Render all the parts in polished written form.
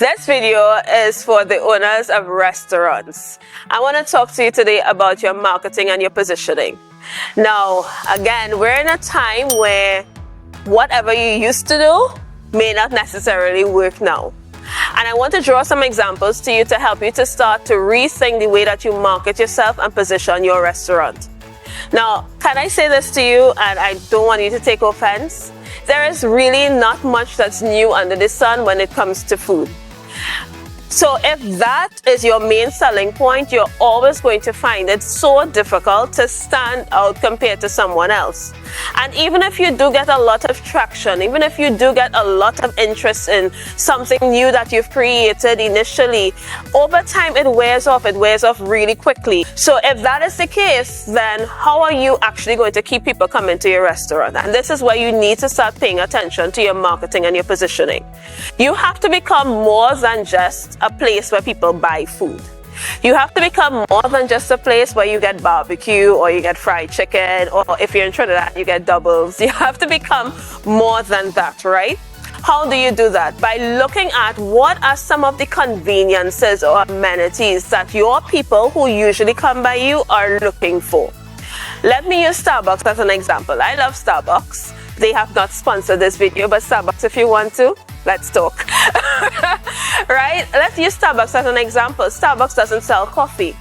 This video is for the owners of restaurants. I want to talk to you today about your marketing and your positioning. Now, again, we're in a time where whatever you used to do may not necessarily work now. And I want to draw some examples to you to help you to start to rethink the way that you market yourself and position your restaurant. Now, can I say this to you, and I don't want you to take offense? There is really not much that's new under the sun when it comes to food. So if that is your main selling point, you're always going to find it so difficult to stand out compared to someone else. And even if you do get a lot of traction, even if you do get a lot of interest in something new that you've created initially, over time it wears off really quickly. So if that is the case, then how are you actually going to keep people coming to your restaurant? And this is where you need to start paying attention to your marketing and your positioning. You have to become more than just a place where people buy food. You have to become more than just a place where you get barbecue or you get fried chicken, or if you're in Trinidad, you get doubles. You have to become more than that, right? How do you do that? By looking at what are some of the conveniences or amenities that your people who usually come by you are looking for. Let me use Starbucks as an example. I love Starbucks. They have not sponsored this video, but Starbucks, if you want to, let's talk. Right? Let's use Starbucks as an example. Starbucks doesn't sell coffee.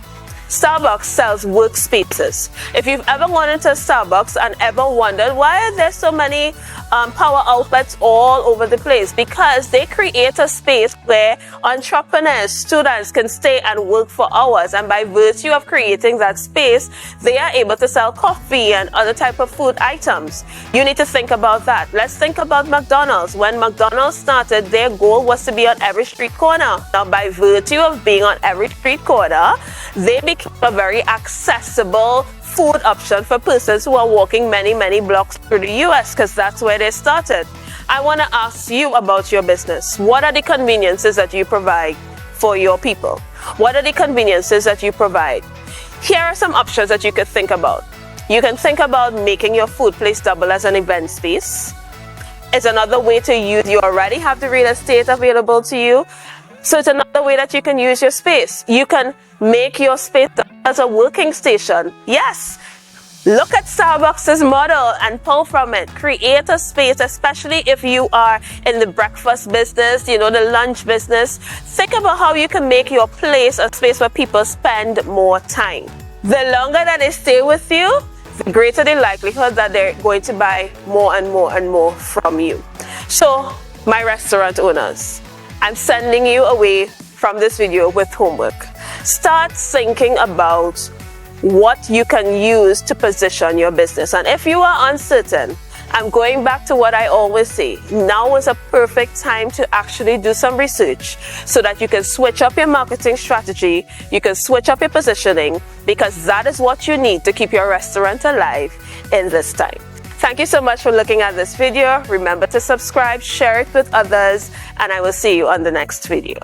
Starbucks sells workspaces. If you've ever gone into Starbucks and ever wondered why are there so many power outlets all over the place, because they create a space where entrepreneurs, students can stay and work for hours, and by virtue of creating that space, they are able to sell coffee and other type of food items. You need to think about that. Let's think about McDonald's. When McDonald's started, their goal was to be on every street corner. Now, by virtue of being on every street corner, they became a very accessible food option for persons who are walking many blocks through the US, because that's where they started. I want to ask you about your business. What are the conveniences that you provide for your people? What are the conveniences that you provide? Here are some options that you could think about. You can think about making your food place double as an event space. It's another way to use, you already have the real estate available to you. So it's another way that you can use your space. You can make your space as a working station. Yes, look at Starbucks' model and pull from it. Create a space, especially if you are in the breakfast business, the lunch business. Think about how you can make your place a space where people spend more time. The longer that they stay with you, the greater the likelihood that they're going to buy more and more and more from you. So, my restaurant owners, I'm sending you away from this video with homework. Start thinking about what you can use to position your business. And if you are uncertain, I'm going back to what I always say. Now is a perfect time to actually do some research so that you can switch up your marketing strategy, you can switch up your positioning, because that is what you need to keep your restaurant alive in this time. Thank you so much for looking at this video. Remember to subscribe, share it with others, and I will see you on the next video.